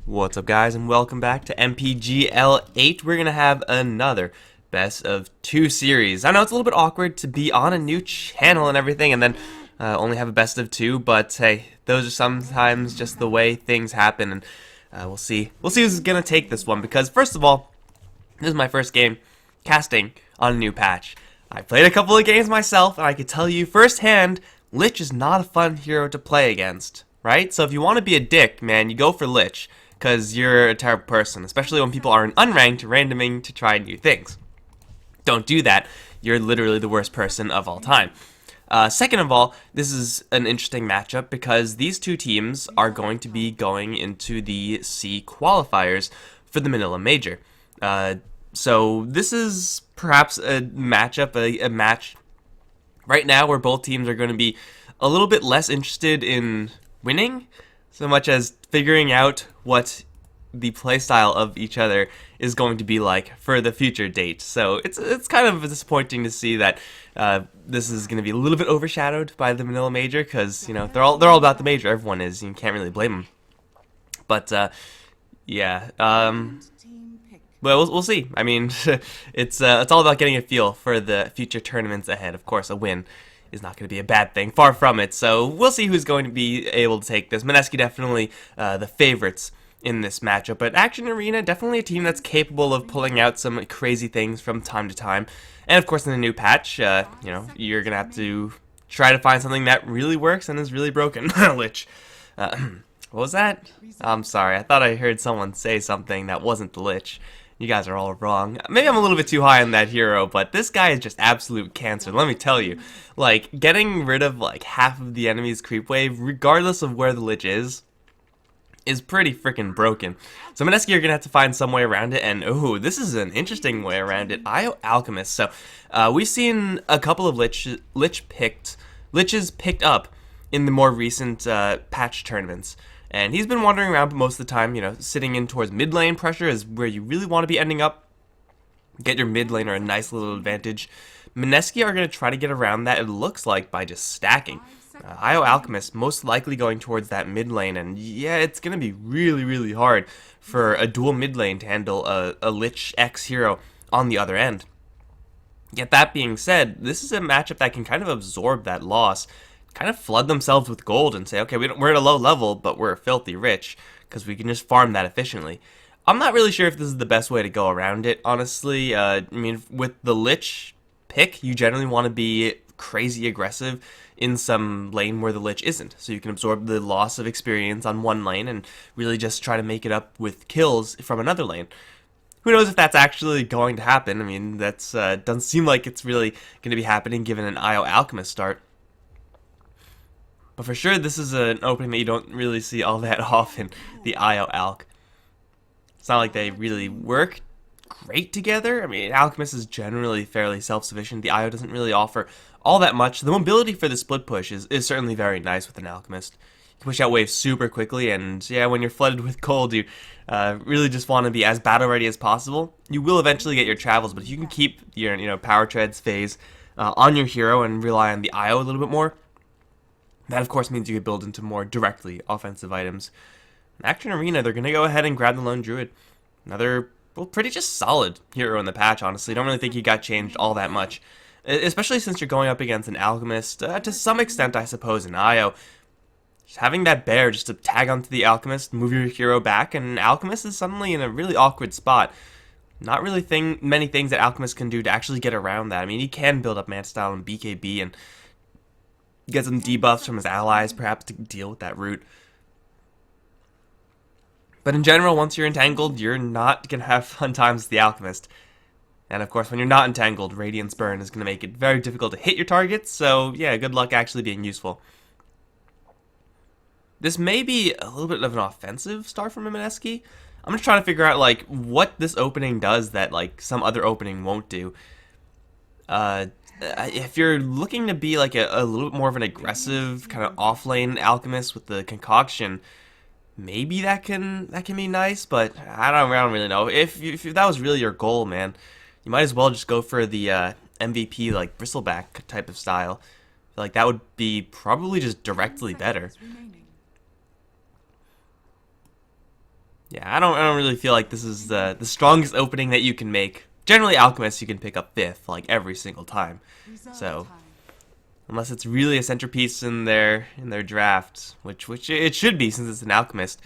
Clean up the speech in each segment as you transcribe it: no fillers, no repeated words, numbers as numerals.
What's up, guys, and welcome back to MPGL 8. We're gonna have another best of 2 series. I know it's a little bit awkward to be on a new channel and everything and then only have a best of 2, but hey, those are sometimes just the way things happen, and we'll see who's gonna take this one, because first of all, this is my first game casting on a new patch. I played a couple of games myself, and I could tell you firsthand, Lich is not a fun hero to play against, right? So if you want to be a dick, man, you go for Lich, because you're a terrible person, especially when people are unranked, randoming to try new things. Don't do that. You're literally the worst person of all time. Second of all, this is an interesting matchup because these two teams are going to be going into the C qualifiers for the Manila Major. So this is perhaps a matchup, a match right now where both teams are going to be a little bit less interested in winning so much as figuring out what the playstyle of each other is going to be like for the future date. So it's kind of disappointing to see that this is going to be a little bit overshadowed by the Manila Major, because you know they're all about the major. Everyone is. You can't really blame them. But yeah. Well, we'll see. I mean, it's all about getting a feel for the future tournaments ahead. Of course, a win is not going to be a bad thing. Far from it. So we'll see who's going to be able to take this. Mineski definitely the favorites in this matchup, but Acion Arena definitely a team that's capable of pulling out some crazy things from time to time. And of course, in the new patch, you know, you're gonna have to try to find something that really works and is really broken. Lich. What was that? I'm sorry. I thought I heard someone say something that wasn't the Lich. You guys are all wrong. Maybe I'm a little bit too high on that hero, but this guy is just absolute cancer. Let me tell you. Like, getting rid of like half of the enemy's creep wave, regardless of where the Lich is pretty freaking broken. So Mineski, you're gonna have to find some way around it, and ooh, this is an interesting way around it. Alchemist. So we've seen a couple of Liches picked up in the more recent patch tournaments. And he's been wandering around, but most of the time, you know, sitting in towards mid lane pressure is where you really want to be ending up. Get your mid laner a nice little advantage. Mineski are going to try to get around that, it looks like, by just stacking. Alchemist most likely going towards that mid lane, and yeah, it's going to be really, really hard for a dual mid lane to handle a Lich X hero on the other end. Yet that being said, this is a matchup that can kind of absorb that loss, kind of flood themselves with gold and say, okay, we're at a low level, but we're filthy rich, because we can just farm that efficiently. I'm not really sure if this is the best way to go around it, honestly. I mean, with the Lich pick, you generally want to be crazy aggressive in some lane where the Lich isn't, so you can absorb the loss of experience on one lane and really just try to make it up with kills from another lane. Who knows if that's actually going to happen? I mean, that's doesn't seem like it's really going to be happening given an Alchemist start. But for sure, this is an opening that you don't really see all that often, the Alch. It's not like they really work great together. I mean, Alchemist is generally fairly self-sufficient. The Io doesn't really offer all that much. The mobility for the split push is certainly very nice with an Alchemist. You can push out waves super quickly, and yeah, when you're flooded with gold, you really just want to be as battle ready as possible. You will eventually get your travels, but if you can keep your power treads phase on your hero and rely on the Io a little bit more, that, of course, means you can build into more directly offensive items. Acion Arena, they're going to go ahead and grab the Lone Druid. Another, well, pretty just solid hero in the patch, honestly. Don't really think he got changed all that much. Especially since you're going up against an Alchemist, to some extent, I suppose, an Io. Just having that bear just to tag onto the Alchemist, move your hero back, and Alchemist is suddenly in a really awkward spot. Not really many things that Alchemist can do to actually get around that. I mean, he can build up Man-Style and BKB and get some debuffs from his allies, perhaps, to deal with that root. But in general, once you're entangled, you're not going to have fun times with the Alchemist. And of course, when you're not entangled, Radiance Burn is going to make it very difficult to hit your targets, so yeah, good luck actually being useful. This may be a little bit of an offensive start from Mineski. I'm just trying to figure out, like, what this opening does that, like, some other opening won't do. If you're looking to be like a little bit more of an aggressive kind of off-lane Alchemist with the concoction, maybe that can be nice, but I don't really know. If that was really your goal, man, you might as well just go for the MVP like bristleback type of style. I feel like that would be probably just directly better. Yeah, I don't really feel like this is the strongest opening that you can make. Generally, Alchemist you can pick up 5th like every single time. So unless it's really a centerpiece in their draft, which it should be since it's an Alchemist,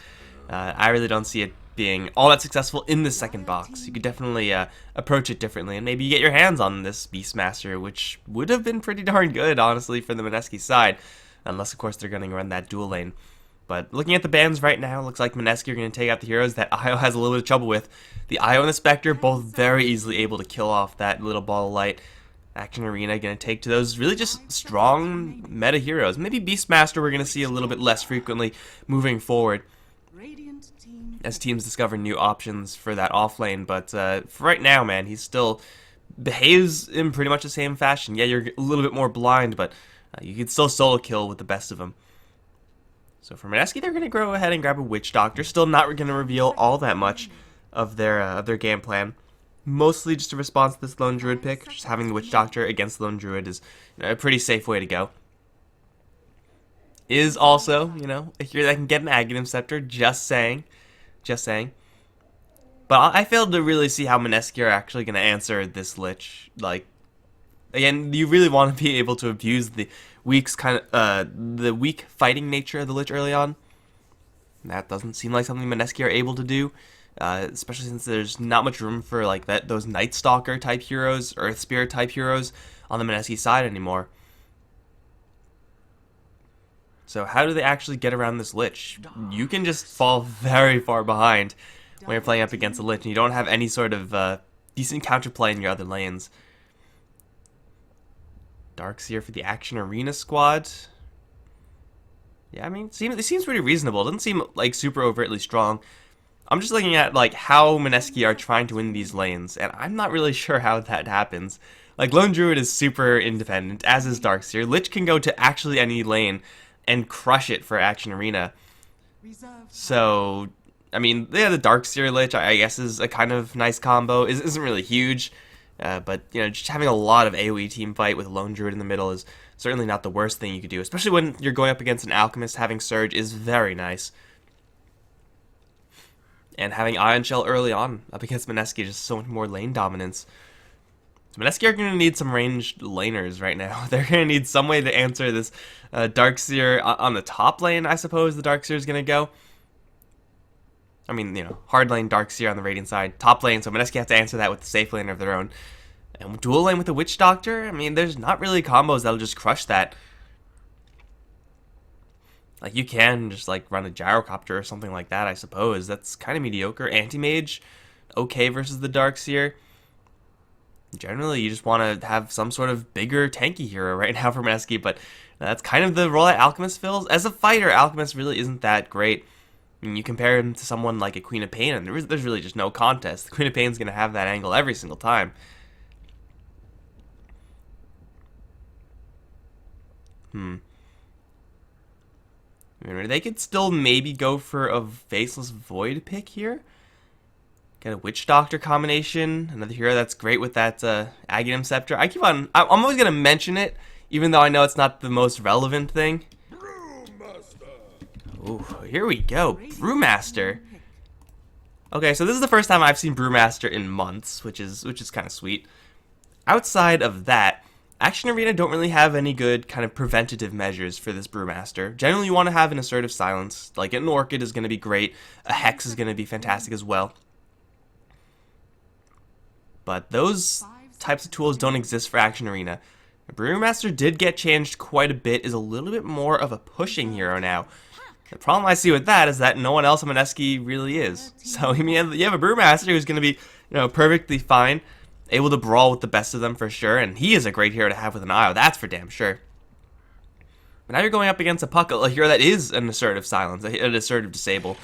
I really don't see it being all that successful in the second box. You could definitely approach it differently, and maybe you get your hands on this Beastmaster, which would have been pretty darn good, honestly, for the Mineski side, unless, of course, they're going to run that dual lane. But looking at the bans right now, it looks like Mineski are going to take out the heroes that Io has a little bit of trouble with. The Io and the Spectre, both very easily able to kill off that little ball of light. Action Arena going to take to those really just strong meta heroes. Maybe Beastmaster we're going to see a little bit less frequently moving forward as teams discover new options for that off lane. But for right now, man, he still behaves in pretty much the same fashion. Yeah, you're a little bit more blind, but you can still solo kill with the best of them. So for Mineski, they're going to go ahead and grab a Witch Doctor. Still not going to reveal all that much of their game plan. Mostly just a response to this Lone Druid pick. Just having the Witch Doctor against Lone Druid is a pretty safe way to go. Is also, a hero that can get an Aghanim Scepter, just saying. Just saying. But I failed to really see how Mineski are actually going to answer this Lich. Like, again, you really want to be able to abuse the weak fighting nature of the Lich early on. That doesn't seem like something Mineski are able to do. Especially since there's not much room for like those Night Stalker type heroes, Earth Spirit type heroes on the Mineski side anymore. So how do they actually get around this Lich? You can just fall very far behind when you're playing up against a Lich, and you don't have any sort of decent counterplay in your other lanes. Darkseer for the Action Arena squad. Yeah, I mean, it seems pretty reasonable. It doesn't seem like super overtly strong. I'm just looking at like how Mineski are trying to win these lanes, and I'm not really sure how that happens. Like, Lone Druid is super independent, as is Darkseer. Lich can go to actually any lane and crush it for Action Arena. So, I mean, yeah, the Darkseer Lich, I guess, is a kind of nice combo. It isn't really huge, but, just having a lot of AoE team fight with Lone Druid in the middle is certainly not the worst thing you could do, especially when you're going up against an Alchemist. Having Surge is very nice. And having Ion Shell early on up against Mineski, just so much more lane dominance. So Mineski are going to need some ranged laners right now. They're going to need some way to answer this Darkseer on the top lane, I suppose the Darkseer is going to go. I mean, hard lane Darkseer on the Radiant side, top lane, so Mineski have to answer that with the safe laner of their own. And dual lane with the Witch Doctor, I mean, there's not really combos that'll just crush that. Like, you can just, like, run a Gyrocopter or something like that, I suppose. That's kind of mediocre. Anti-Mage, okay versus the Darkseer. Generally, you just want to have some sort of bigger tanky hero right now for Mineski, but that's kind of the role that Alchemist fills. As a fighter, Alchemist really isn't that great. I mean, you compare him to someone like a Queen of Pain, and there's really just no contest. The Queen of Pain's going to have that angle every single time. They could still maybe go for a Faceless Void pick here. Get a Witch Doctor combination. Another hero that's great with that Aghanim Scepter. I'm always going to mention it, even though I know it's not the most relevant thing. Ooh, here we go. Brewmaster. Okay, so this is the first time I've seen Brewmaster in months, which is kind of sweet. Outside of that, Action Arena don't really have any good kind of preventative measures for this Brewmaster. Generally, you want to have an Assertive Silence. Like, an Orchid is going to be great. A Hex is going to be fantastic as well. But those types of tools don't exist for Action Arena. Brewmaster did get changed quite a bit, is a little bit more of a pushing hero now. The problem I see with that is that no one else on Mineski really is. So, I mean, you have a Brewmaster who's going to be, perfectly fine, able to brawl with the best of them for sure, and he is a great hero to have with an IO, that's for damn sure. But now you're going up against a hero that is an Assertive Silence, an Assertive Disable.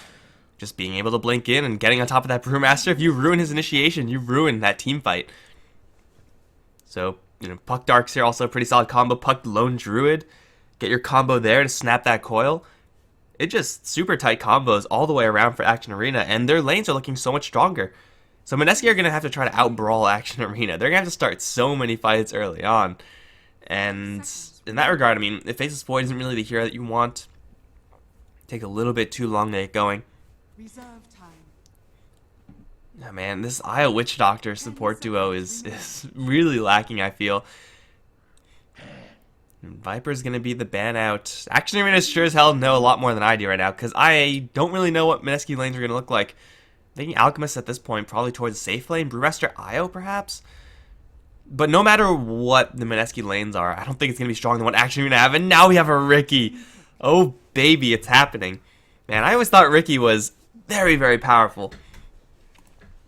Just being able to blink in and getting on top of that Brewmaster, if you ruin his initiation, you ruin that team fight. So, Puck Darkseer also a pretty solid combo. Puck Lone Druid, get your combo there to snap that coil. It just super tight combos all the way around for Action Arena, and their lanes are looking so much stronger. So Mineski are going to have to try to outbrawl Action Arena. They're going to have to start so many fights early on. And in that regard, I mean, if Faceless Void isn't really the hero that you want, it takes a little bit too long to get going. Oh, man, this Io Witch Doctor support duo is really lacking, I feel. Viper's gonna be the ban out. Action Arena sure as hell know a lot more than I do right now, because I don't really know what Mineski lanes are gonna look like. Thinking Alchemist at this point, probably towards the safe lane. Brewmaster Io, perhaps? But no matter what the Mineski lanes are, I don't think it's gonna be stronger than what Action Arena have, and now we have a Ricky. Oh, baby, it's happening. Man, I always thought Ricky was very, very powerful.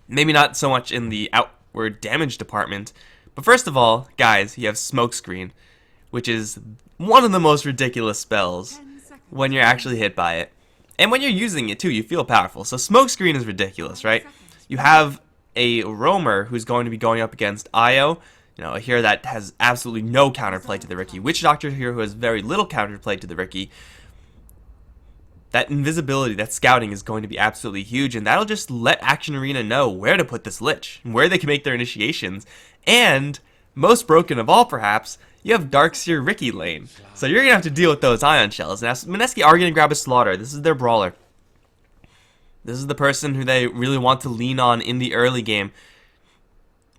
Maybe not so much in the outward damage department, but first of all, guys, you have Smokescreen, which is one of the most ridiculous spells when you're actually hit by it. And when you're using it too, you feel powerful. So Smokescreen is ridiculous, right? You have a roamer who's going to be going up against Io, you know, a hero that has absolutely no counterplay to the Ricky. Witch Doctor here who has very little counterplay to the Ricky. That invisibility, that scouting is going to be absolutely huge, and that'll just let Action Arena know where to put this Lich, where they can make their initiations, and, most broken of all perhaps, you have Darkseer Ricky lane. So you're going to have to deal with those Ion Shells. Now, Mineski are going to grab a Slaughter. This is their brawler. This is the person who they really want to lean on in the early game.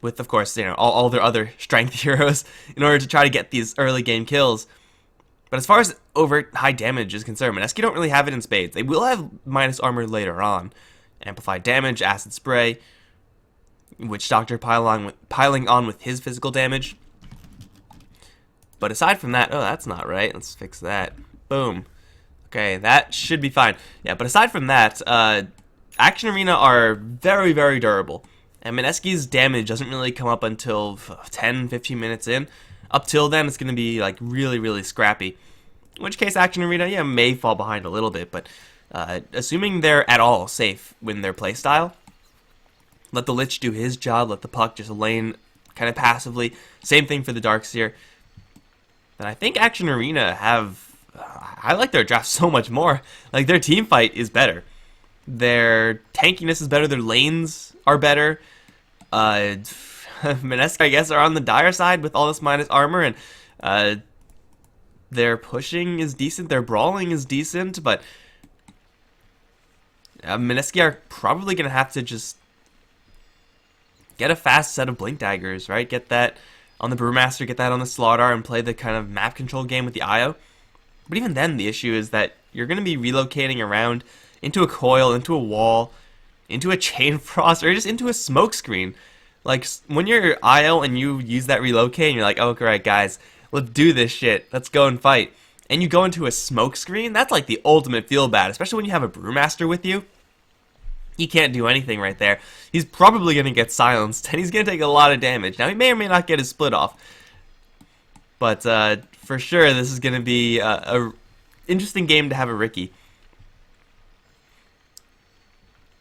With, of course, you know, all their other strength heroes in order to try to get these early game kills. But as far as overt high damage is concerned, Mineski don't really have it in spades. They will have minus armor later on. Amplified damage, acid spray, Witch Doctor piling on with his physical damage. But aside from that, oh, that's not right. Let's fix that. Boom. Okay, that should be fine. Yeah, but aside from that, Action Arena are very, very durable. And Mineski's damage doesn't really come up until 10-15 minutes in. Up till then, it's going to be like really, really scrappy. In which case, Action Arena, yeah, may fall behind a little bit. But assuming they're at all safe in their playstyle, let the Lich do his job, let the Puck just lane kind of passively. Same thing for the Darkseer. Then I think Action Arena have... I like their draft so much more. Like, their team fight is better. Their tankiness is better. Their lanes are better. Mineski, I guess, are on the dire side with all this minus armor. And their pushing is decent. Their brawling is decent. But Mineski are probably going to have to just get a fast set of Blink Daggers, right? Get that on the Brewmaster, get that on the Slaughter, and play the kind of map control game with the Io. But even then, the issue is that you're going to be relocating around into a coil, into a wall, into a chain frost, or just into a smoke screen. Like, when you're Io and you use that relocate, and you're like, oh, alright, guys, let's do this shit. Let's go and fight. And you go into a smoke screen, that's like the ultimate feel bad, especially when you have a Brewmaster with you. He can't do anything right there. He's probably going to get silenced, and he's going to take a lot of damage. Now, he may or may not get his split off. But for sure, this is going to be a interesting game to have a Ricky.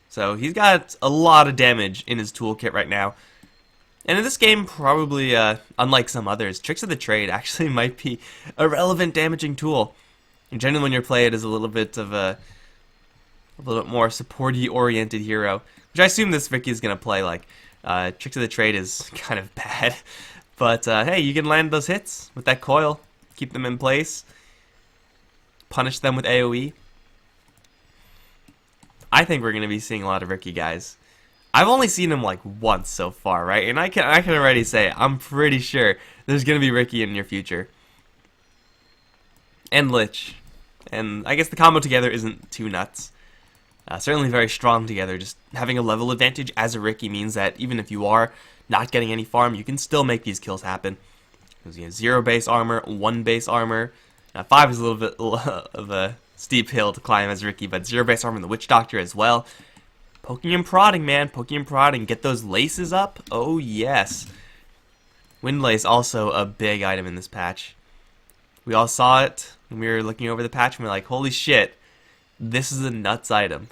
So, he's got a lot of damage in his toolkit right now. And in this game, probably, unlike some others, Tricks of the Trade actually might be a relevant damaging tool. And generally, when you play it as a little bit of a little bit more supporty oriented hero, which I assume this Ricky is going to play like. Tricks of the Trade is kind of bad, but hey, you can land those hits with that coil, keep them in place, punish them with AoE. I think we're going to be seeing a lot of Ricky, guys. I've only seen him like once so far, right? And I can already say I'm pretty sure there's going to be Ricky in your future. And Lich. And I guess the combo together isn't too nuts. Certainly very strong together. Just having a level advantage as a Ricky means that even if you are not getting any farm, you can still make these kills happen. Because you have 0 base armor, 1 base armor. 5 is a little bit of a steep hill to climb as Ricky, but 0 base armor and the Witch Doctor as well. Poking and prodding, man. Poking and prodding. Get those laces up. Oh, yes. Wind Lace also a big item in this patch. We all saw it when we were looking over the patch and we were like, holy shit, this is a nuts item.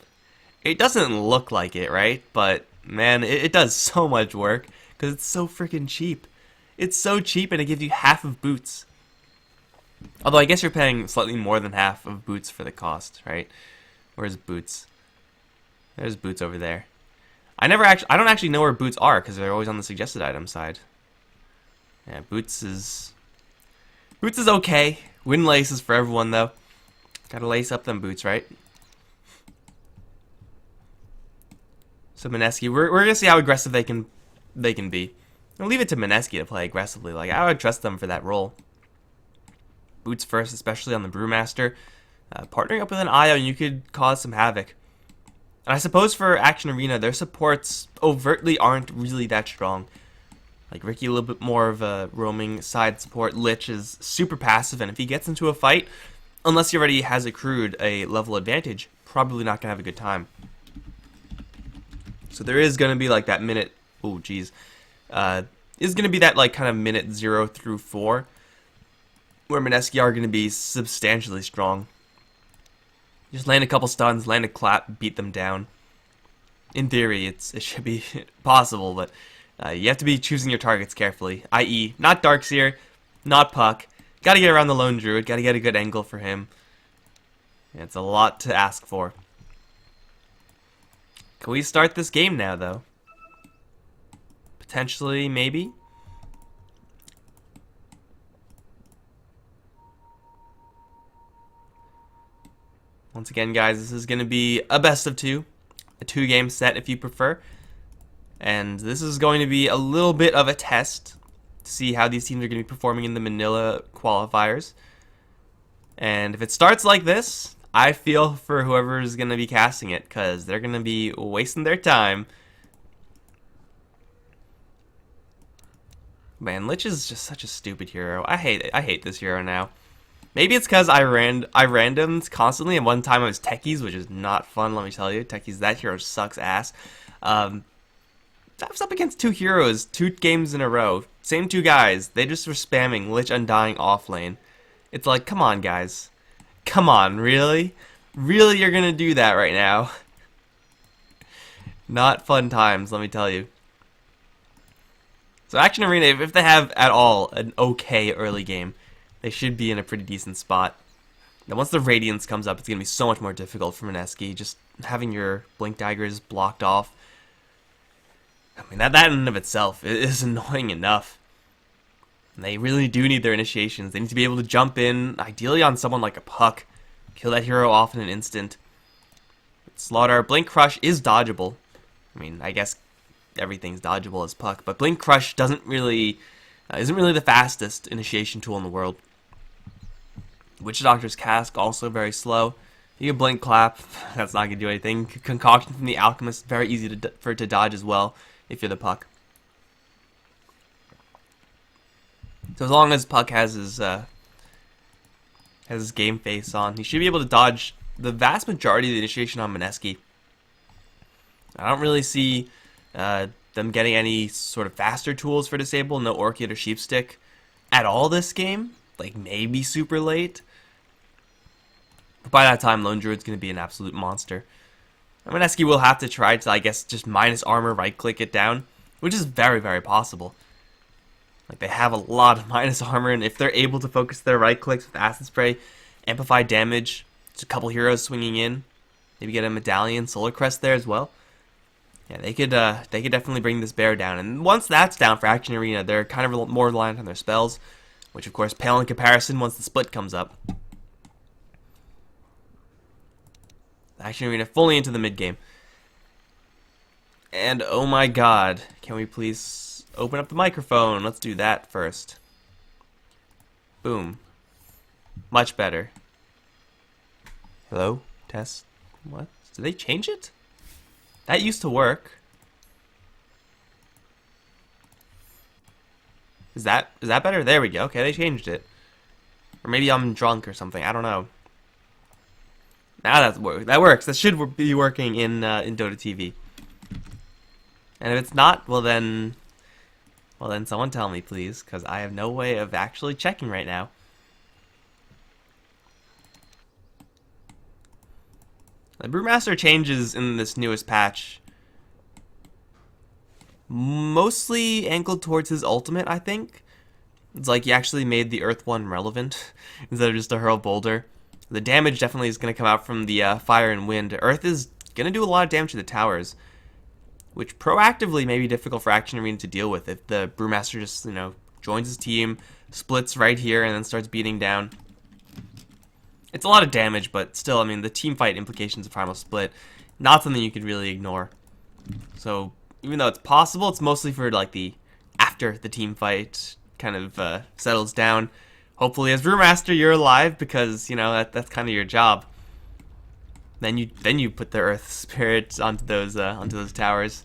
It doesn't look like it, right? But, man, it does so much work because it's so freaking cheap. It's so cheap and it gives you half of boots. Although I guess you're paying slightly more than half of boots for the cost, right? Where's boots? There's boots over there. I don't actually know where boots are because they're always on the suggested item side. Yeah, boots is okay. Wind Lace is for everyone though. Gotta lace up them boots, right? So Mineski, we're gonna see how aggressive they can be. I'll leave it to Mineski to play aggressively. Like, I would trust them for that role. Boots first, especially on the Brewmaster. Partnering up with an Acion, you could cause some havoc. And I suppose for Action Arena, their supports overtly aren't really that strong. Like Ricky, a little bit more of a roaming side support. Lich is super passive, and if he gets into a fight, unless he already has accrued a level advantage, probably not going to have a good time. So there is going to be like that minute, oh geez, is going to be that like kind of minute 0 through 4, where Mineski are going to be substantially strong. Just land a couple stuns, land a clap, beat them down. In theory, it should be possible, but you have to be choosing your targets carefully, i.e. not Darkseer, not Puck. Gotta get around the Lone Druid, gotta get a good angle for him. It's a lot to ask for. Can we start this game now, though? Potentially, maybe? Once again, guys, this is going to be a best of 2. A 2-game set, if you prefer. And this is going to be a little bit of a test to see how these teams are going to be performing in the Manila qualifiers. And if it starts like this, I feel for whoever is going to be casting it, because they're going to be wasting their time. Man, Lich is just such a stupid hero. I hate this hero now. Maybe it's because I randomed constantly, and one time I was Techies, which is not fun, let me tell you. Techies, that hero sucks ass. I was up against 2 heroes, 2 games in a row. Same 2 guys. They just were spamming Lich Undying off lane. It's like, come on, guys. Come on, really? Really, you're gonna do that right now? Not fun times, let me tell you. So Action Arena, if they have at all an okay early game, they should be in a pretty decent spot. Now once the Radiance comes up, it's going to be so much more difficult for Mineski. Just having your Blink Daggers blocked off. I mean, that in and of itself is annoying enough. And they really do need their initiations. They need to be able to jump in, ideally on someone like a Puck. Kill that hero off in an instant. Slaughter. Blink Crush is dodgeable. I mean, I guess everything's dodgeable as Puck, but Blink Crush isn't really the fastest initiation tool in the world. Witch Doctor's Cask, also very slow. You can Blink Clap, that's not going to do anything. Concoction from the Alchemist, very easy for it to dodge as well, if you're the Puck. So as long as Puck has his game face on, he should be able to dodge the vast majority of the initiation on Mineski. I don't really see them getting any sort of faster tools for disable, no Orchid or Sheepstick at all this game. Like maybe super late. But by that time, Lone Druid's going to be an absolute monster. Mineski will have to try to, I guess, just minus armor, right-click it down, which is very, very possible. Like, they have a lot of minus armor, and if they're able to focus their right-clicks with Acid Spray, amplify damage, just a couple heroes swinging in, maybe get a Medallion, Solar Crest there as well. Yeah, they could definitely bring this bear down. And once that's down for Action Arena, they're kind of more reliant on their spells, which of course pale in comparison once the split comes up. Action Arena fully into the mid game. And oh my god, can we please open up the microphone? Let's do that first. Boom. Much better. Hello? Test? What? Did they change it? That used to work. Is that better? There we go. Okay, they changed it. Or maybe I'm drunk or something. I don't know. Now that works. That should be working in Dota TV. And if it's not, well then someone tell me, please, because I have no way of actually checking right now. The Brewmaster changes in this newest patch mostly angled towards his ultimate, I think. It's like he actually made the Earth one relevant instead of just a hurl boulder. The damage definitely is going to come out from the fire and wind. Earth is going to do a lot of damage to the towers, which proactively may be difficult for Action Arena to deal with if the Brewmaster just, joins his team, splits right here, and then starts beating down. It's a lot of damage, but still, I mean, the team fight implications of Primal Split, not something you could really ignore. So even though it's possible, it's mostly for like the after the team fight kind of settles down. Hopefully, as Brewmaster, you're alive because you know that's kind of your job. Then you put the Earth Spirit onto those towers.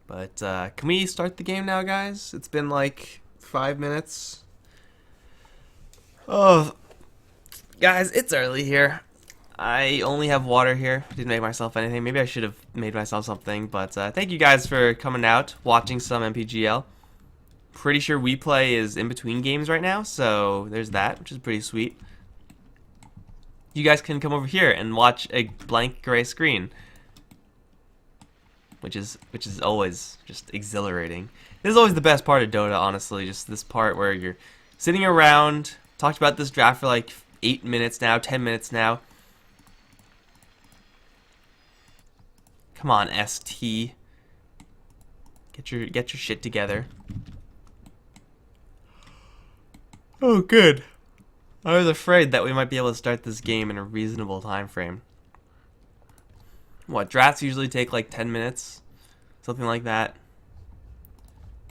But can we start the game now, guys? It's been like 5 minutes. Oh, guys, it's early here. I only have water here. Didn't make myself anything. Maybe I should have made myself something. But thank you guys for coming out, watching some MPGL. Pretty sure We Play is in between games right now, so there's that, which is pretty sweet. You guys can come over here and watch a blank gray screen, which is always just exhilarating. This is always the best part of Dota, honestly. Just this part where you're sitting around. Talked about this draft for like 8 minutes now, 10 minutes now. Come on, ST. Get your shit together. Oh, good. I was afraid that we might be able to start this game in a reasonable time frame. What, drafts usually take like 10 minutes? Something like that.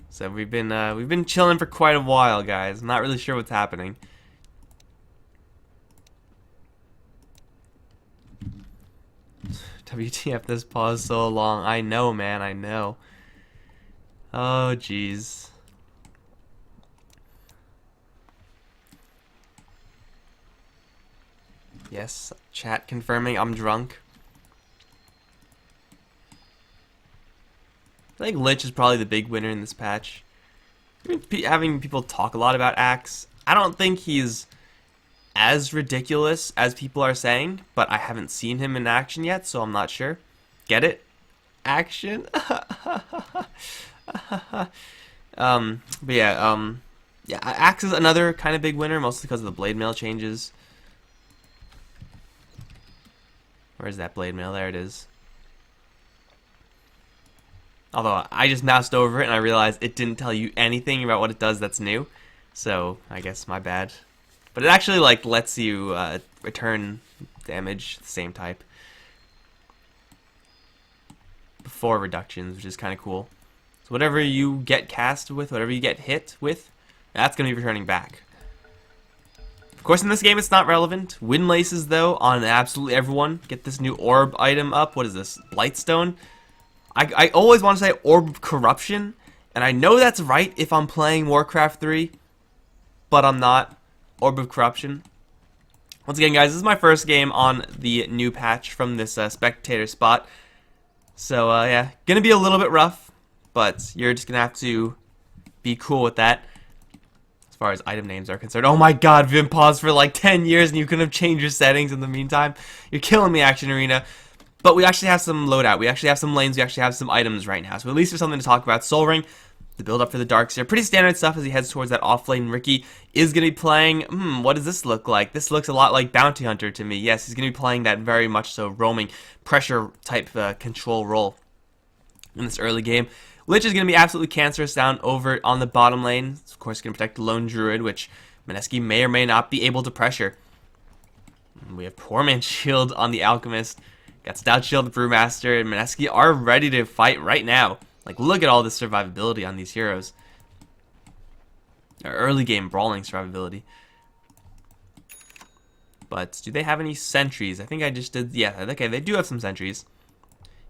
So we've been chilling for quite a while, guys. I'm not really sure what's happening. WTF, this pause so long. I know, man, I know. Oh, jeez. Yes, chat confirming I'm drunk. I think Lich is probably the big winner in this patch. Having people talk a lot about Axe. I don't think he's as ridiculous as people are saying, but I haven't seen him in action yet, so I'm not sure. Get it? Action? But yeah, Axe is another kind of big winner, mostly because of the blade mail changes. Where's that blade mail? There it is. Although I just moused over it and I realized it didn't tell you anything about what it does that's new. So I guess my bad. But it actually like lets you return damage the same type before reductions, which is kind of cool. So whatever you get cast with, whatever you get hit with, that's going to be returning back. Of course, in this game, it's not relevant. Wind laces, though, on absolutely everyone. Get this new orb item up. What is this? Blightstone? I always want to say Orb of Corruption, and I know that's right if I'm playing Warcraft 3, but I'm not. Orb of Corruption. Once again, guys, this is my first game on the new patch from this spectator spot. So, yeah, gonna be a little bit rough, but you're just gonna have to be cool with that. As far as item names are concerned. Oh my god, we've been paused for like 10 years and you couldn't have changed your settings in the meantime. You're killing me, Action Arena. But we actually have some loadout. We actually have some lanes. We actually have some items right now. So at least there's something to talk about. Soul Ring, the build up for the Darkseer. Pretty standard stuff as he heads towards that off lane. Ricky is going to be playing, what does this look like? This looks a lot like Bounty Hunter to me. Yes, he's going to be playing that very much so roaming pressure type control role in this early game. Lich is going to be absolutely cancerous down over on the bottom lane. Of course, going to protect the Lone Druid, which Mineski may or may not be able to pressure. We have Poor Man's Shield on the Alchemist. Got Stout Shield, the Brewmaster, and Mineski are ready to fight right now. Like, look at all this survivability on these heroes. Early game brawling survivability. But do they have any sentries? I think I just did. Yeah, okay, they do have some sentries.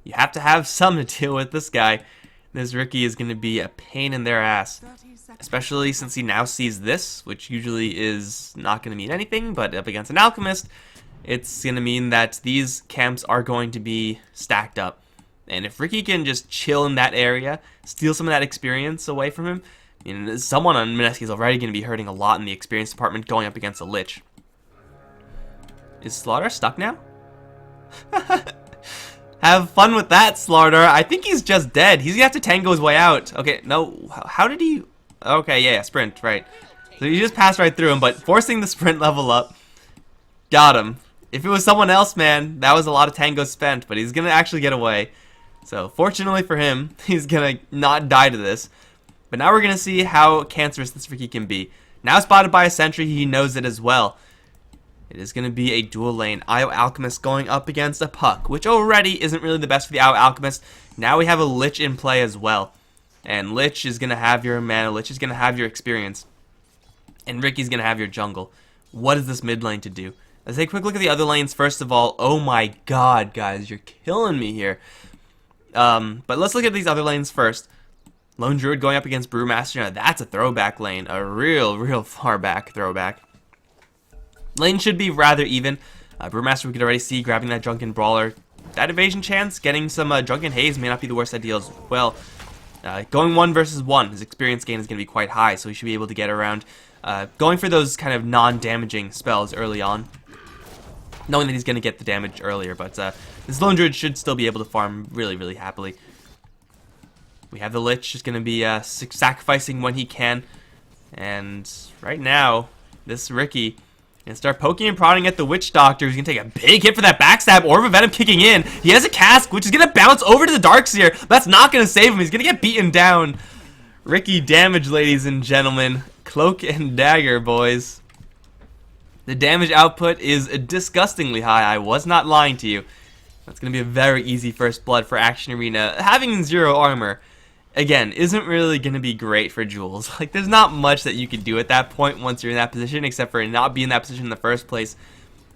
You have to have some to deal with this guy. This Ricky is going to be a pain in their ass. Especially since he now sees this, which usually is not going to mean anything, but up against an Alchemist, it's going to mean that these camps are going to be stacked up. And if Ricky can just chill in that area, steal some of that experience away from him, and someone on Mineski is already going to be hurting a lot in the experience department going up against a Lich. Is Slaughter stuck now? Have fun with that, Slaughter. I think he's just dead. He's going to have to tango his way out. Okay, no. How did he... Okay, yeah, sprint, right. So he just passed right through him, but forcing the sprint level up. Got him. If it was someone else, man, that was a lot of tango spent, but he's going to actually get away. So, fortunately for him, he's going to not die to this. But now we're going to see how cancerous this Ricky can be. Now spotted by a sentry, he knows it as well. It is going to be a dual lane. Io Alchemist going up against a Puck, which already isn't really the best for the Io Alchemist. Now we have a Lich in play as well. And Lich is going to have your mana, Lich is going to have your experience. And Ricky's going to have your jungle. What is this mid lane to do? Let's take a quick look at the other lanes first of all. Oh my god, guys, you're killing me here. But let's look at these other lanes first. Lone Druid going up against Brewmaster. Now that's a throwback lane. A real far back throwback. Lane should be rather even. Brewmaster we could already see grabbing that Drunken Brawler. That evasion chance, getting some Drunken Haze may not be the worst idea as well. Going 1 versus 1, his experience gain is going to be quite high, so he should be able to get around. Going for those kind of non-damaging spells early on. Knowing that he's going to get the damage earlier, but this Lone Druid should still be able to farm really happily. We have the Lich just going to be sacrificing when he can. And right now, this Ricky and start poking and prodding at the Witch Doctor, who's going to take a big hit for that backstab. Orb of Venom kicking in. He has a cask, which is going to bounce over to the Darkseer. That's not going to save him. He's going to get beaten down. Ricky damage, ladies and gentlemen. Cloak and dagger, boys. The damage output is disgustingly high. I was not lying to you. That's going to be a very easy first blood for Action Arena. Having 0 armor, again, isn't really going to be great for Jules. Like, there's not much that you can do at that point once you're in that position, except for not be in that position in the first place.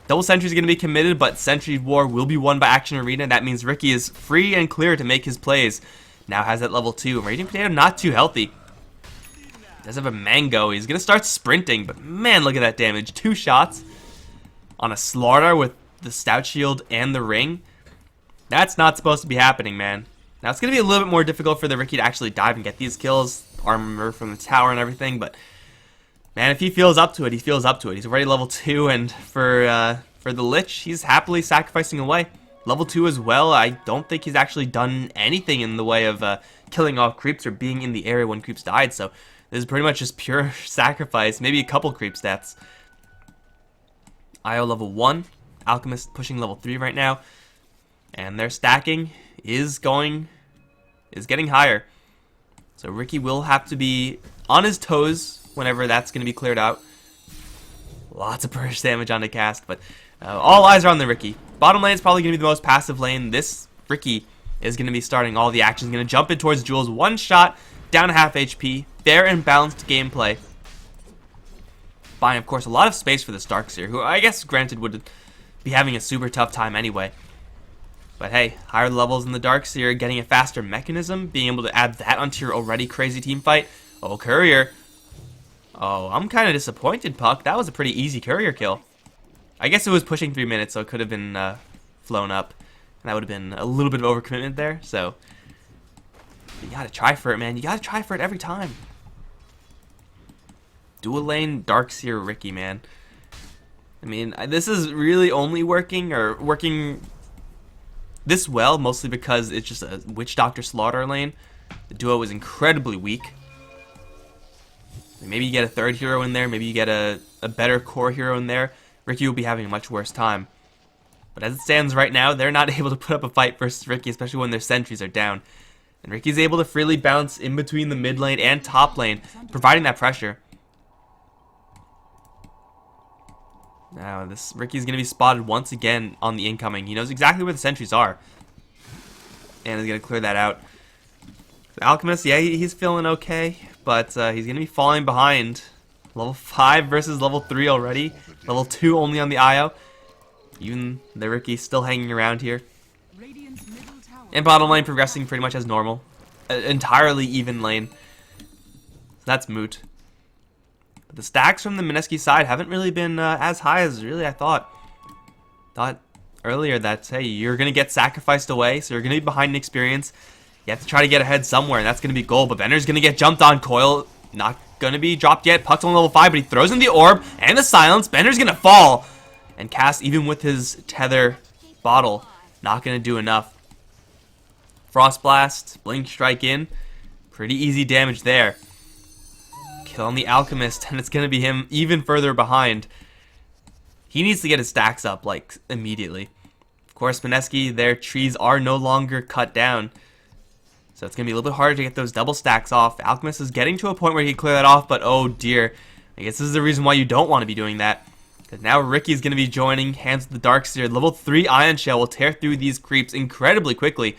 Double Sentry is going to be committed, but Sentry War will be won by Action Arena. That means Ricky is free and clear to make his plays. Now has that level 2. Raging Potato not too healthy. Does have a Mango. He's going to start sprinting, but man, look at that damage. 2 shots on a Slardar with the Stout Shield and the Ring. That's not supposed to be happening, man. Now, it's going to be a little bit more difficult for the Ricky to actually dive and get these kills. Armor from the tower and everything, but man, if he feels up to it, he feels up to it. He's already level 2, and for the Lich, he's happily sacrificing away. Level 2 as well. I don't think he's actually done anything in the way of killing off creeps or being in the area when creeps died, so this is pretty much just pure sacrifice. Maybe a couple creep stats. Io level 1. Alchemist pushing level 3 right now. And their stacking is getting higher. So Ricky will have to be on his toes whenever that's going to be cleared out. Lots of burst damage on the cast, but all eyes are on the Ricky. Bottom lane is probably going to be the most passive lane. This Ricky is going to be starting all the action. He's going to jump in towards Jules. 1 shot, down half HP. Fair and balanced gameplay. Buying, of course, a lot of space for this Darkseer, who I guess, granted, would be having a super tough time anyway. But hey, higher levels in the Darkseer, getting a faster mechanism, being able to add that onto your already crazy team fight. Oh, Courier. Oh, I'm kind of disappointed, Puck. That was a pretty easy Courier kill. I guess it was pushing 3 minutes, so it could have been flown up. And that would have been a little bit of overcommitment there, so you gotta try for it, man. You gotta try for it every time. Dual lane Darkseer Ricky, man. I mean, this is really only working this well, mostly because it's just a Witch Doctor Slaughter lane. The duo is incredibly weak. Maybe you get a third hero in there, maybe you get a better core hero in there. Ricky will be having a much worse time. But as it stands right now, they're not able to put up a fight versus Ricky, especially when their sentries are down. And Ricky's able to freely bounce in between the mid lane and top lane, providing that pressure. Now, this Ricky's going to be spotted once again on the incoming. He knows exactly where the sentries are. And he's going to clear that out. The Alchemist, yeah, he's feeling okay. But he's going to be falling behind. Level 5 versus level 3 already. Level 2 only on the Io. Even the Ricky's still hanging around here. And bottom lane progressing pretty much as normal. Entirely even lane. That's moot. But the stacks from the Mineski side haven't really been as high as really I thought. Thought earlier that, hey, you're going to get sacrificed away, so you're going to be behind in experience. You have to try to get ahead somewhere, and that's going to be gold. But Bender's going to get jumped on. Coil not going to be dropped yet. Puck's on level 5, but he throws in the orb and the silence. Bender's going to fall. And Cass, even with his tether bottle, not going to do enough. Frost Blast, Blink Strike in. Pretty easy damage there. Kill on the Alchemist, and it's going to be him even further behind. He needs to get his stacks up, like, immediately. Of course, Mineski, their trees are no longer cut down. So it's going to be a little bit harder to get those double stacks off. Alchemist is getting to a point where he can clear that off, but oh dear. I guess this is the reason why you don't want to be doing that. Because now Ricky's going to be joining hands with the Darkseer. Level 3 Ion Shell will tear through these creeps incredibly quickly.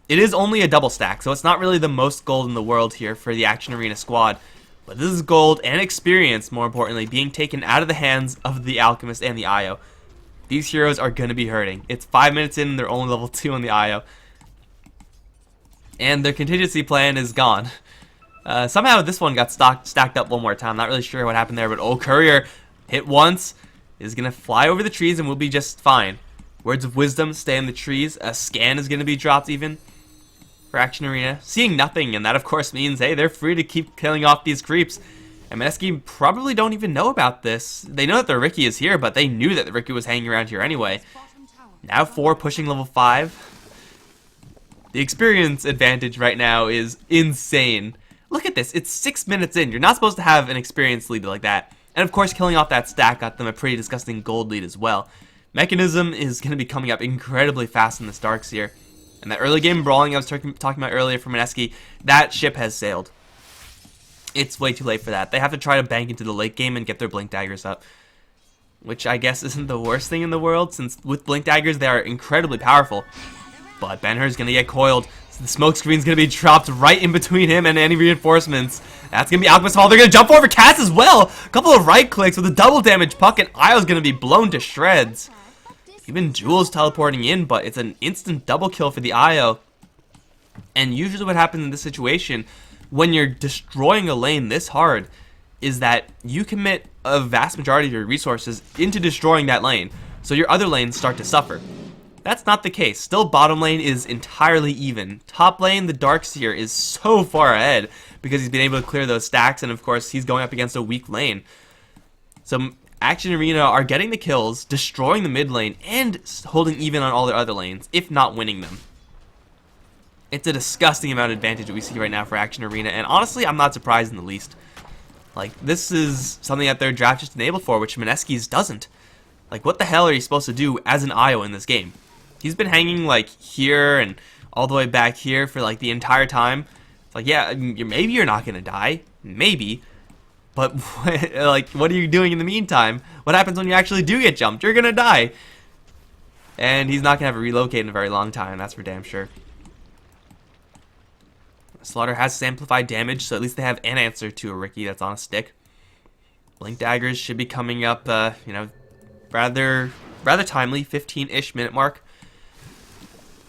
It is only a double stack, so it's not really the most gold in the world here for the Action Arena squad. But this is gold and experience, more importantly, being taken out of the hands of the Alchemist and the Io. These heroes are going to be hurting. It's 5 minutes in, and they're only level 2 on the Io. And their contingency plan is gone. Somehow this one got stacked up one more time. Not really sure what happened there, but Courier hit once, is going to fly over the trees and will be just fine. Words of Wisdom, stay in the trees. A scan is going to be dropped even for Action Arena. Seeing nothing, and that of course means, hey, they're free to keep killing off these creeps. And Mineski probably don't even know about this. They know that the Ricky is here, but they knew that the Ricky was hanging around here anyway. Now 4 pushing level 5. The experience advantage right now is insane. Look at this, it's 6 minutes in. You're not supposed to have an experience lead like that. And of course, killing off that stack got them a pretty disgusting gold lead as well. Mechanism is going to be coming up incredibly fast in this Darkseer. And that early game brawling I was talking about earlier from Mineski, that ship has sailed. It's way too late for that. They have to try to bank into the late game and get their Blink Daggers up. Which I guess isn't the worst thing in the world, since with Blink Daggers they are incredibly powerful. But Ben-Hur's going to get coiled. So the smoke screen's going to be dropped right in between him and any reinforcements. That's going to be Alchemist Fall. They're going to jump over Cass as well. A couple of right clicks with a double damage puck, and Io's going to be blown to shreds. Even Jules teleporting in, but it's an instant double kill for the Io. And usually what happens in this situation, when you're destroying a lane this hard, is that you commit a vast majority of your resources into destroying that lane. So your other lanes start to suffer. That's not the case. Still, bottom lane is entirely even. Top lane, the Darkseer, is so far ahead because he's been able to clear those stacks, and of course, he's going up against a weak lane. So Action Arena are getting the kills, destroying the mid lane, and holding even on all their other lanes, if not winning them. It's a disgusting amount of advantage that we see right now for Action Arena, and honestly, I'm not surprised in the least. Like, this is something that their draft just enabled for, which Mineski's doesn't. Like, what the hell are you supposed to do as an Io in this game? He's been hanging, like, here and all the way back here for, like, the entire time. It's like, yeah, maybe you're not gonna die. Maybe. But, like, what are you doing in the meantime? What happens when you actually do get jumped? You're gonna die. And he's not gonna have to relocate in a very long time, that's for damn sure. Slaughter has amplified damage, so at least they have an answer to a Ricky that's on a stick. Blink Daggers should be coming up, you know, rather timely, 15-ish minute mark.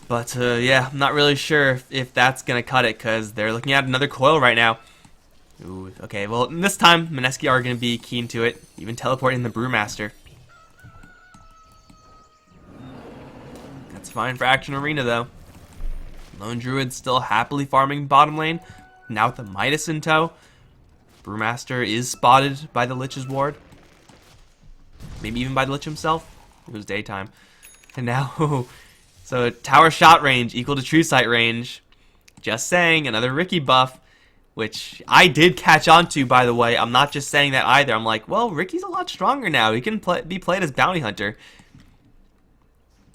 But, yeah, I'm not really sure if that's going to cut it, because they're looking at another coil right now. Ooh, okay, well, this time, Mineski are going to be keen to it, even teleporting the Brewmaster. That's fine for Action Arena, though. Lone Druid still happily farming bottom lane, now with the Midas in tow. Brewmaster is spotted by the Lich's ward. Maybe even by the Lich himself. It was daytime. And now... So tower shot range equal to true sight range. Just saying, another Ricky buff, which I did catch on to, by the way. I'm not just saying that either. I'm like, well, Ricky's a lot stronger now. He can be played as Bounty Hunter.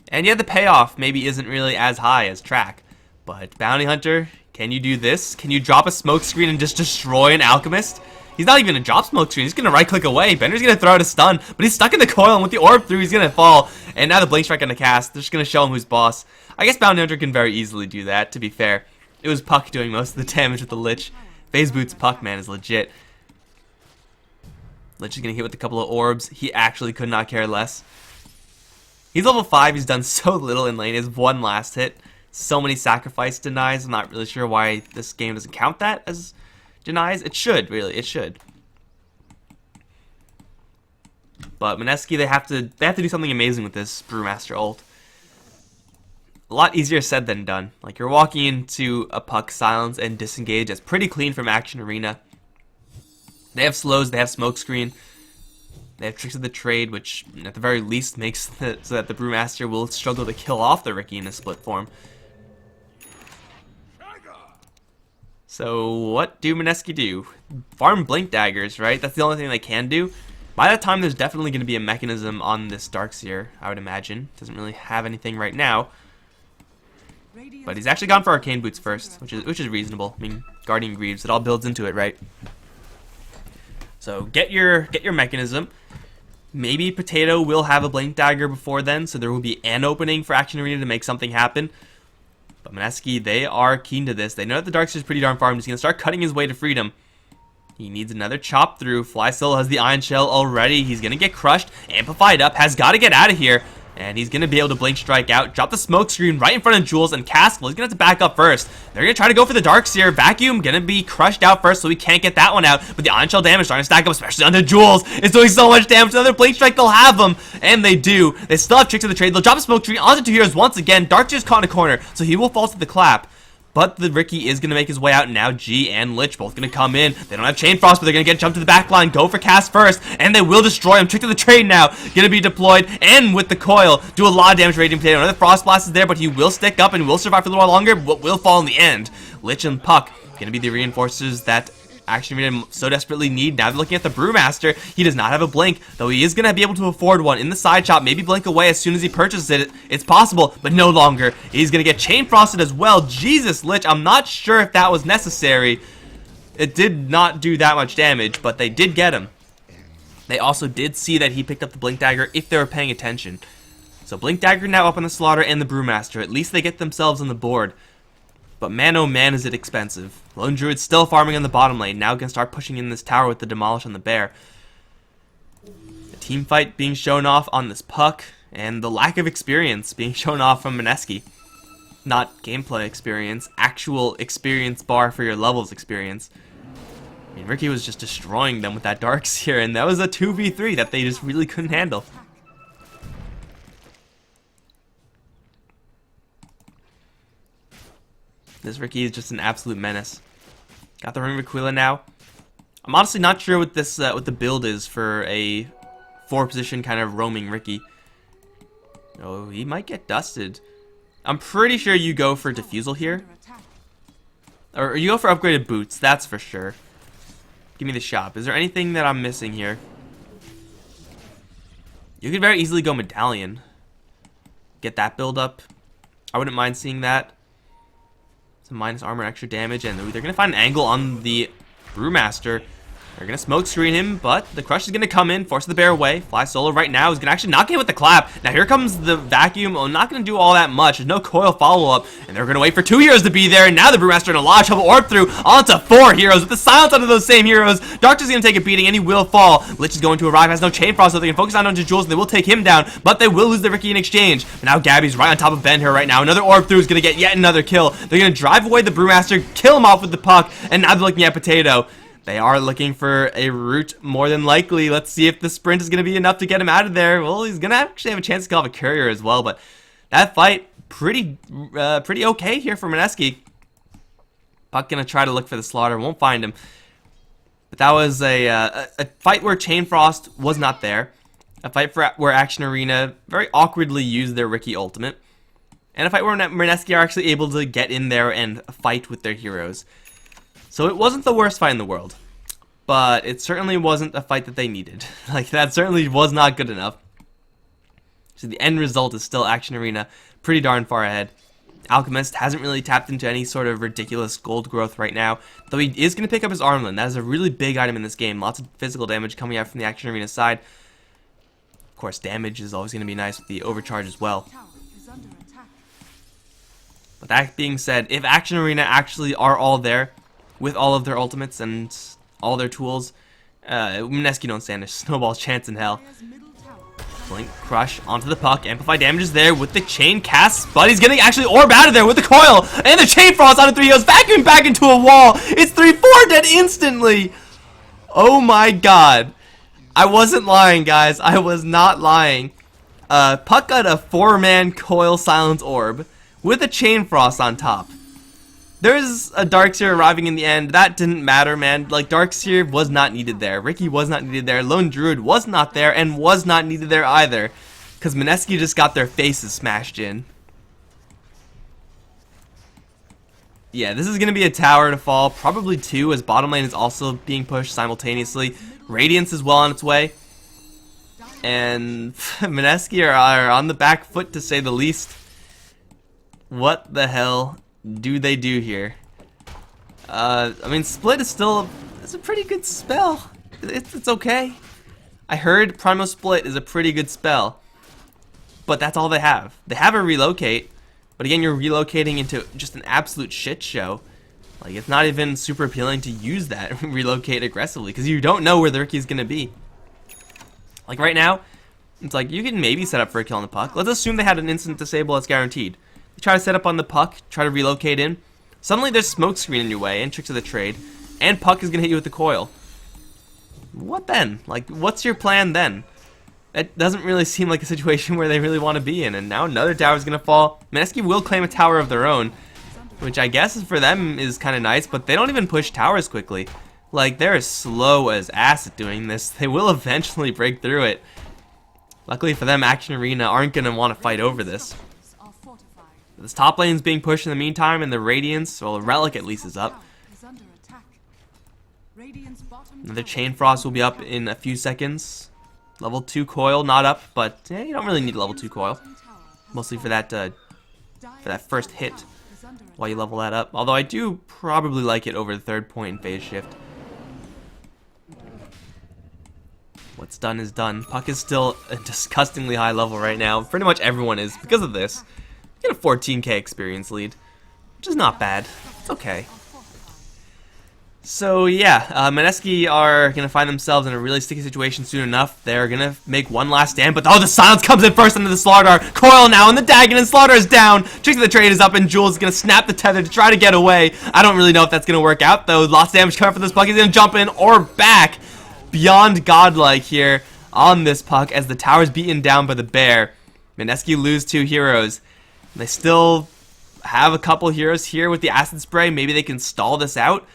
And yeah, the payoff maybe isn't really as high as Track. But Bounty Hunter, can you do this? Can you drop a smoke screen and just destroy an Alchemist? He's not even going to drop smoke screen. He's going to right click away. Bender's going to throw out a stun, but he's stuck in the coil, and with the orb through, he's going to fall. And now the Blink Strike on the cast. They're just going to show him who's boss. I guess Bounty Hunter can very easily do that, to be fair. It was Puck doing most of the damage with the Lich. Phase Boots Puck, man, is legit. Lich is going to hit with a couple of orbs. He actually could not care less. He's level 5. He's done so little in lane. His one last hit. So many sacrifice denies. I'm not really sure why this game doesn't count that as denies. It should, really. It should. But Mineski, they have to do something amazing with this Brewmaster ult. A lot easier said than done. Like, you're walking into a Puck silence and disengage. That's pretty clean from Action Arena. They have slows, they have smokescreen, they have tricks of the trade, which at the very least makes so that the Brewmaster will struggle to kill off the Ricky in a split form. So what do Mineski do? Farm Blink Daggers, right? That's the only thing they can do. By that time, there's definitely going to be a mechanism on this Darkseer, I would imagine. Doesn't really have anything right now. But he's actually gone for Arcane Boots first, which is reasonable. I mean, Guardian Greaves, it all builds into it, right? So get your mechanism. Maybe Potato will have a Blink Dagger before then, so there will be an opening for Acion Arena to make something happen. But Mineski, they are keen to this. They know that the Darkseer's pretty darn farmed. He's going to start cutting his way to freedom. He needs another chop through. Fly Solo has the Ion Shell already. He's going to get crushed. Amplified up. Has got to get out of here. And he's going to be able to Blink Strike out. Drop the smoke screen right in front of Jules. And Castle is going to have to back up first. They're going to try to go for the Darkseer. Vacuum going to be crushed out first, so we can't get that one out. But the Ion Shell damage starting to stack up, especially onto Jules. It's doing so much damage. Another Blink Strike, they'll have them. And they do. They still have tricks of the trade. They'll drop a smoke screen onto 2 heroes once again. Darkseer's caught in a corner, so he will fall to the clap. But the Ricky is going to make his way out, and now G and Lich both going to come in. They don't have Chain Frost, but they're going to get jumped to the back line. Go for Cast first, and they will destroy him. Trick to the trade now. Going to be deployed, and with the coil, do a lot of damage to Radiant Potato. Another Frost Blast is there, but he will stick up and will survive for a little while longer, but will fall in the end. Lich and Puck going to be the reinforcers that Acion Arena so desperately need. Now they're looking at the Brewmaster. He does not have a blink, though he is going to be able to afford one in the side shop. Maybe blink away as soon as he purchases it. It's possible, but no longer. He's going to get Chain Frosted as well. Jesus, Lich, I'm not sure if that was necessary. It did not do that much damage, but they did get him. They also did see that he picked up the Blink Dagger if they were paying attention. So Blink Dagger now up on the Slaughter and the Brewmaster. At least they get themselves on the board. But man, oh man, is it expensive. Lone Druid's still farming on the bottom lane. Now can start pushing in this tower with the Demolish on the Bear. The team fight being shown off on this Puck, and the lack of experience being shown off from Mineski. Not gameplay experience, actual experience bar for your levels experience. I mean, Ricky was just destroying them with that Darkseer, and that was a 2v3 that they just really couldn't handle. This Ricky is just an absolute menace. Got the Ring of Aquila now. I'm honestly not sure what this what the build is for a 4-position kind of roaming Ricky. Oh, he might get dusted. I'm pretty sure you go for Diffusal here. Or you go for upgraded boots, that's for sure. Give me the shop. Is there anything that I'm missing here? You could very easily go Medallion. Get that build up. I wouldn't mind seeing that. Some minus armor, extra damage, and they're going to find an angle on the Brewmaster. They're going to smoke screen him, but the Crush is going to come in, force the Bear away. Fly Solo right now is going to actually knock him with the clap. Now here comes the Vacuum. Oh, not going to do all that much. There's no coil follow-up, and they're going to wait for 2 heroes to be there, and now the Brewmaster in a lot of trouble. Orb through onto 4 heroes with the silence onto those same heroes. Darkseer's going to take a beating, and he will fall. Lich is going to arrive, has no Chain Frost, so they can focus on onto Jules, and they will take him down, but they will lose the Ricky in exchange. But now Gabby's right on top of Ben here right now. Another Orb through is going to get yet another kill. They're going to drive away the Brewmaster, kill him off with the Puck, and now they're looking at Potato. They are looking for a route, more than likely. Let's see if the sprint is going to be enough to get him out of there. Well, he's going to actually have a chance to kill off a courier as well, but that fight, pretty okay here for Mineski. Puck going to try to look for the Slaughter, won't find him. But that was a fight where Chain Frost was not there. A fight where Acion Arena very awkwardly used their Ricky ultimate. And a fight where Mineski are actually able to get in there and fight with their heroes. So it wasn't the worst fight in the world, but it certainly wasn't a fight that they needed. Like, that certainly was not good enough. So the end result is still Acion Arena pretty darn far ahead. Alchemist hasn't really tapped into any sort of ridiculous gold growth right now, though he is going to pick up his Armland. That is a really big item in this game. Lots of physical damage coming out from the Acion Arena side. Of course, damage is always going to be nice with the overcharge as well. But that being said, if Acion Arena actually are all there, with all of their ultimates and all their tools, Mineski don't stand a snowball's chance in hell. Blink, Crush onto the Puck. Amplify damage is there with the Chain Cast, but he's getting actually Orb out of there with the Coil. And the Chain Frost onto 3 heroes, vacuuming back into a wall. It's 3-4 dead instantly. Oh my god. I wasn't lying, guys. I was not lying. Puck got a 4-man Coil Silence Orb with a Chain Frost on top. There's a Darkseer arriving in the end. That didn't matter, man. Like, Darkseer was not needed there. Ricky was not needed there. Lone Druid was not there and was not needed there either. Because Mineski just got their faces smashed in. Yeah, this is going to be a tower to fall. Probably 2, as bottom lane is also being pushed simultaneously. Radiance is well on its way. And Mineski are on the back foot, to say the least. What the hell do they do here? I mean, Split is still it's a pretty good spell. It's okay. I heard Primal Split is a pretty good spell, but that's all they have. They have a relocate, but again, you're relocating into just an absolute shit show. Like, it's not even super appealing to use that relocate aggressively because you don't know where the Ricky's gonna be. Like right now, it's like you can maybe set up for a kill on the puck. Let's assume they had an instant disable that's guaranteed. You try to set up on the puck, try to relocate in. Suddenly there's smoke screen in your way and tricks of the trade, and puck is gonna hit you with the coil. What then? Like, what's your plan then? It doesn't really seem like a situation where they really want to be in. And now another tower is gonna fall. Mineski will claim a tower of their own, which I guess for them is kind of nice, but they don't even push towers quickly. Like, they're as slow as ass at doing this. They will eventually break through it. Luckily for them, Action Arena aren't going to want to fight over this. This top lane is being pushed in the meantime, and the Radiance, well, the Relic at least is up. Another Chain Frost will be up in a few seconds. Level 2 coil, not up, but you don't really need level 2 coil. Mostly for that first hit while you level that up. Although I do probably like it over the third point in phase shift. What's done is done. Puck is still a disgustingly high level right now. Pretty much everyone is because of this. You get a 14k experience lead, which is not bad. It's okay. So yeah, Mineski are going to find themselves in a really sticky situation soon enough. They're going to make one last stand, but oh, the silence comes in first into the Slardar. Coil now, and the Dagon, and Slardar is down. Tricks of the Trade is up, and Jules is going to snap the tether to try to get away. I don't really know if that's going to work out, though. Lots of damage coming from this puck. He's going to jump in or back. Beyond godlike here on this puck as the tower's beaten down by the bear. Mineski lose 2 heroes. They still have a couple heroes here with the acid spray. Maybe they can stall this out.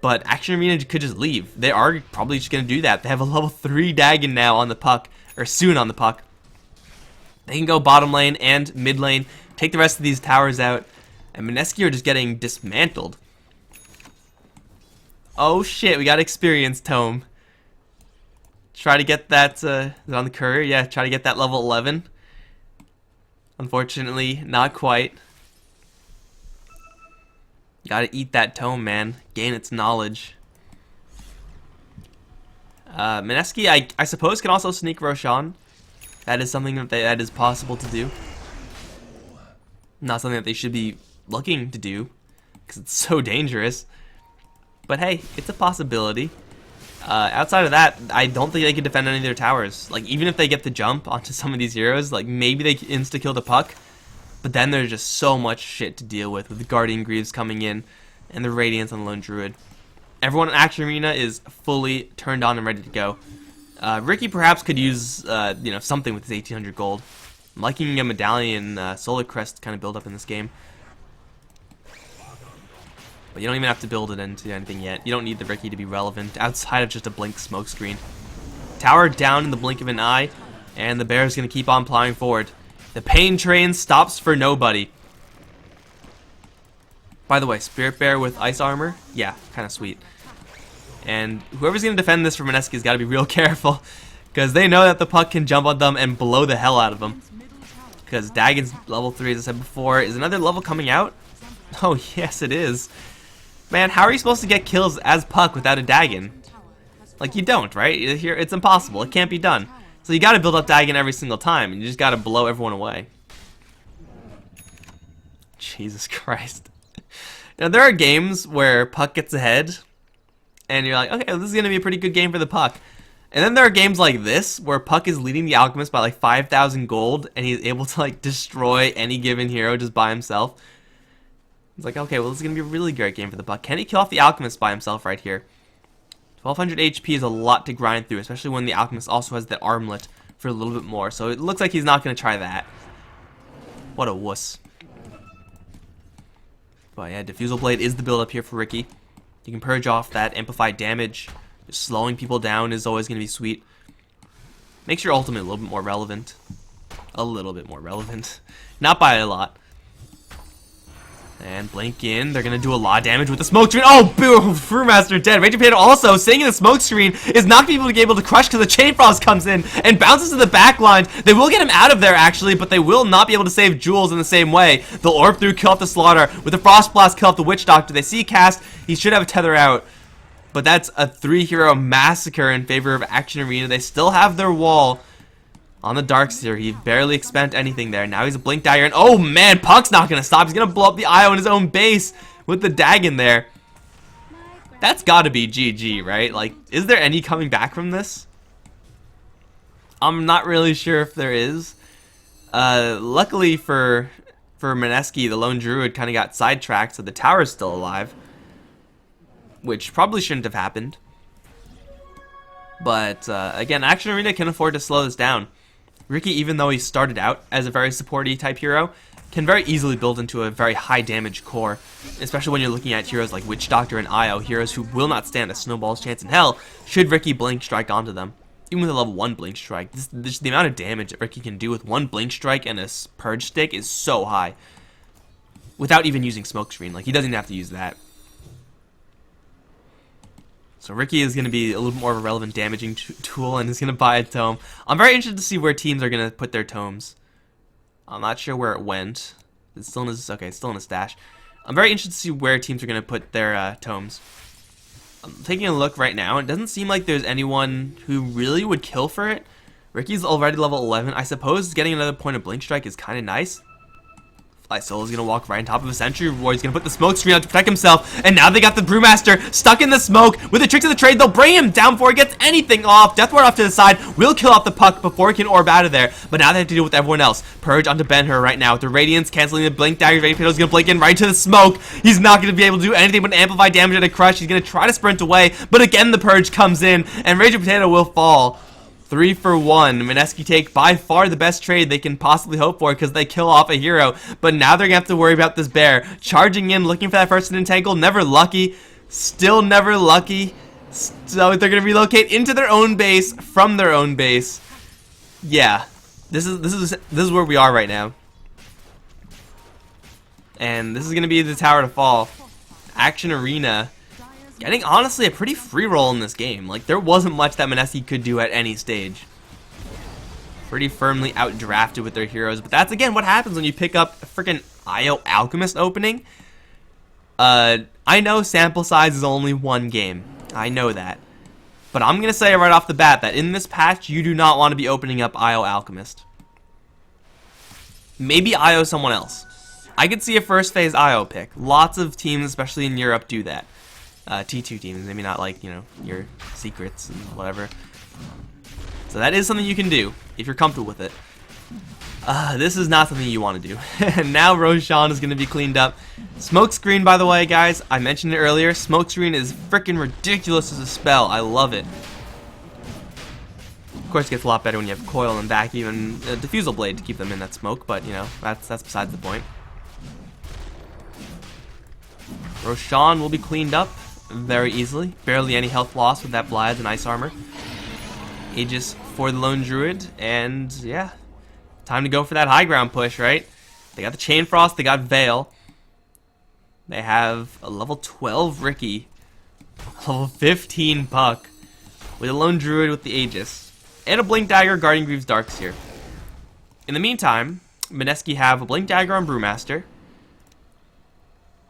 But Action Arena could just leave. They are probably just going to do that. They have a level 3 Dagon now on the puck, or soon on the puck. They can go bottom lane and mid lane, take the rest of these towers out, and Mineski are just getting dismantled. Oh shit, we got experience tome. Try to get that, is it on the courier? Yeah, try to get that level 11. Unfortunately, not quite. Gotta eat that tome, man. Gain its knowledge. Mineski, I suppose, can also sneak Roshan. That is something that is possible to do. Not something that they should be looking to do, because it's so dangerous. But hey, it's a possibility. Outside of that, I don't think they can defend any of their towers. Like, even if they get the jump onto some of these heroes, like, maybe they can insta-kill the puck. But then there's just so much shit to deal with the Guardian Greaves coming in and the Radiance on the Lone Druid. Everyone in Action Arena is fully turned on and ready to go. Ricky perhaps could use, something with his 1800 gold. I'm liking a Medallion Solar Crest kind of build up in this game. But you don't even have to build it into anything yet. You don't need the Ricky to be relevant outside of just a blink smoke screen. Tower down in the blink of an eye, and the bear is going to keep on plowing forward. The pain train stops for nobody. By the way, Spirit Bear with ice armor, yeah, kind of sweet. And whoever's going to defend this for Mineski has got to be real careful, because they know that the puck can jump on them and blow the hell out of them. Because Dagon's level 3, as I said before. Is another level coming out? Oh, yes, it is. Man, how are you supposed to get kills as puck without a Dagon? Like, you don't, right? Here, it's impossible. It can't be done. So you gotta build up Dagon every single time, and you just gotta blow everyone away. Jesus Christ. Now, there are games where puck gets ahead, and you're like, okay, this is gonna be a pretty good game for the puck. And then there are games like this, where puck is leading the Alchemist by like 5,000 gold, and he's able to like destroy any given hero just by himself. It's like, okay, well, this is gonna be a really great game for the puck. Can he kill off the Alchemist by himself right here? 1200 HP is a lot to grind through, especially when the Alchemist also has the armlet for a little bit more. So it looks like he's not going to try that. What a wuss. But yeah, Diffusal Blade is the build-up here for Ricky. You can purge off that amplified damage. Just slowing people down is always going to be sweet. Makes your ultimate a little bit more relevant. A little bit more relevant. Not by a lot. And blink in. They're going to do a lot of damage with the smoke screen. Oh, boom! Brewmaster dead. Ranger Potato also staying in the smoke screen is not people to be able to crush because the Chain Frost comes in and bounces to the back line. They will get him out of there, actually, but they will not be able to save Jules in the same way. They'll orb through, kill off the Slaughter. With the Frost Blast, kill off the Witch Doctor. They see cast. He should have a tether out. but that's a 3-hero massacre in favor of Action Arena. They still have their wall on the Darkseer. He barely expended anything there. Now he's a Blink Dagger, and oh man, Puck's not going to stop. He's going to blow up the Io in his own base with the Dagon there. That's got to be GG, right? Like, is there any coming back from this? I'm not really sure if there is. Luckily for Mineski, the Lone Druid kind of got sidetracked, so the tower's still alive, which probably shouldn't have happened. But again, Action Arena can afford to slow this down. Ricky, even though he started out as a very supporty type hero, can very easily build into a very high damage core, especially when you're looking at heroes like Witch Doctor and Io, heroes who will not stand a snowball's chance in hell should Ricky Blink Strike onto them. Even with a level 1 Blink Strike, the amount of damage that Ricky can do with 1 Blink Strike and a Purge Stick is so high. Without even using Smokescreen, like he doesn't have to use that. So Ricky is going to be a little more of a relevant damaging tool and is going to buy a tome. I'm very interested to see where teams are going to put their tomes. I'm not sure where it went. It's still in his, okay, it's still in his stash. I'm very interested to see where teams are going to put their tomes. I'm taking a look right now. It doesn't seem like there's anyone who really would kill for it. Ricky's already level 11. I suppose getting another point of Blink Strike is kind of nice. Solo's gonna walk right on top of a Sentry War. He's gonna put the smoke screen on to protect himself, and now they got the Brewmaster stuck in the smoke. With the tricks of the trade, they'll bring him down before he gets anything off. Death Ward off to the side will kill off the Puck before he can orb out of there, but now they have to deal with everyone else. Purge onto Ben-Hur right now with the Radiance canceling the Blink Dagger. Radiant's gonna blink in right to the smoke. He's not gonna be able to do anything but amplify damage at a crush. He's gonna try to sprint away, but again the Purge comes in, and Raging Potato will fall. 3 for 1. Mineski take by far the best trade they can possibly hope for because they kill off a hero. But now they're going to have to worry about this bear. Charging in, looking for that first entangle. Never lucky. Still never lucky. So they're going to relocate into their own base from their own base. Yeah. This is where we are right now. And this is going to be the tower to fall. Action Arena getting, honestly, a pretty free roll in this game. Like, there wasn't much that Mineski could do at any stage. Pretty firmly outdrafted with their heroes. But that's, again, what happens when you pick up a freaking Io Alchemist opening. I know sample size is only 1 game. I know that. But I'm going to say right off the bat that in this patch, you do not want to be opening up Io Alchemist. Maybe Io someone else. I could see a first phase Io pick. Lots of teams, especially in Europe, do that. T2 teams, maybe not like, you know, your secrets and whatever. So that is something you can do if you're comfortable with it. This is not something you want to do. And now Roshan is going to be cleaned up. Smokescreen, by the way, guys, I mentioned it earlier. Smokescreen is freaking ridiculous as a spell. I love it. Of course, it gets a lot better when you have Coil and Vacuum and a Diffusal Blade to keep them in that smoke, but, you know, that's besides the point. Roshan will be cleaned up very easily. Barely any health loss with that Blythe and Ice Armor. Aegis for the Lone Druid, and yeah, time to go for that high ground push, right? They got the Chain Frost, they got Veil. They have a level 12 Ricky, level 15 Puck, with a Lone Druid with the Aegis, and a Blink Dagger Guardian Greaves Darkseer. In the meantime, Mineski have a Blink Dagger on Brewmaster,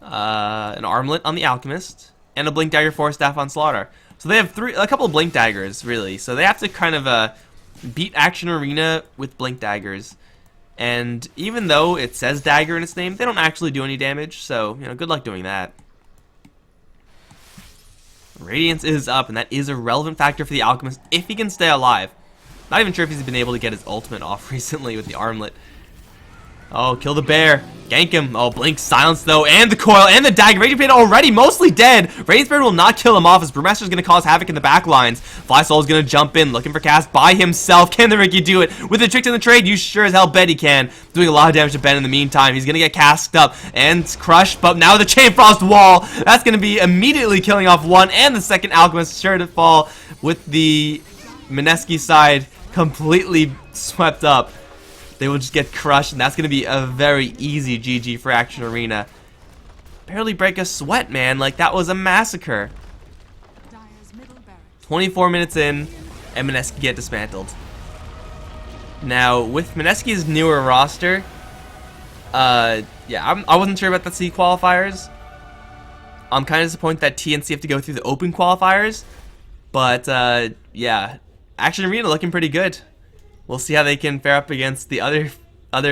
an Armlet on the Alchemist, and a Blink Dagger Force Staff on Slaughter. So they have a couple of Blink Daggers, really. So they have to kind of beat Action Arena with Blink Daggers. And even though it says Dagger in its name, they don't actually do any damage. So, you know, good luck doing that. Radiance is up, and that is a relevant factor for the Alchemist if he can stay alive. Not even sure if he's been able to get his ultimate off recently with the Armlet. Oh, kill the bear. Gank him. Oh, Blink silence, though. And the Coil and the Dagger. Raging Potato already mostly dead. Radiant Spirit will not kill him off as Brewmaster's going to cause havoc in the back lines. Fly Soul's going to jump in, looking for cast by himself. Can the Ricky do it? With the tricks in the trade, you sure as hell bet he can. Doing a lot of damage to Ben in the meantime. He's going to get cast up and crushed, but now the Chain Frost wall. That's going to be immediately killing off one and the second Alchemist, sure to fall with the Mineski side completely swept up. They will just get crushed, and that's going to be a very easy GG for Action Arena. Barely break a sweat, man. Like, that was a massacre. 24 minutes in, and Mineski get dismantled. Now, with Mineski's newer roster, yeah, I wasn't sure about the C qualifiers. I'm kind of disappointed that TNC have to go through the open qualifiers, but yeah, Action Arena looking pretty good. We'll see how they can fare up against the other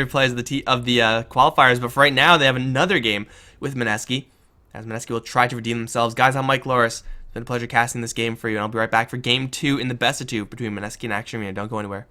players of the qualifiers. But for right now, they have another game with Mineski, as Mineski will try to redeem themselves. Guys, I'm Mikelorus. It's been a pleasure casting this game for you, and I'll be right back for Game 2 in the best of 2 between Mineski and Action Arena. Don't go anywhere.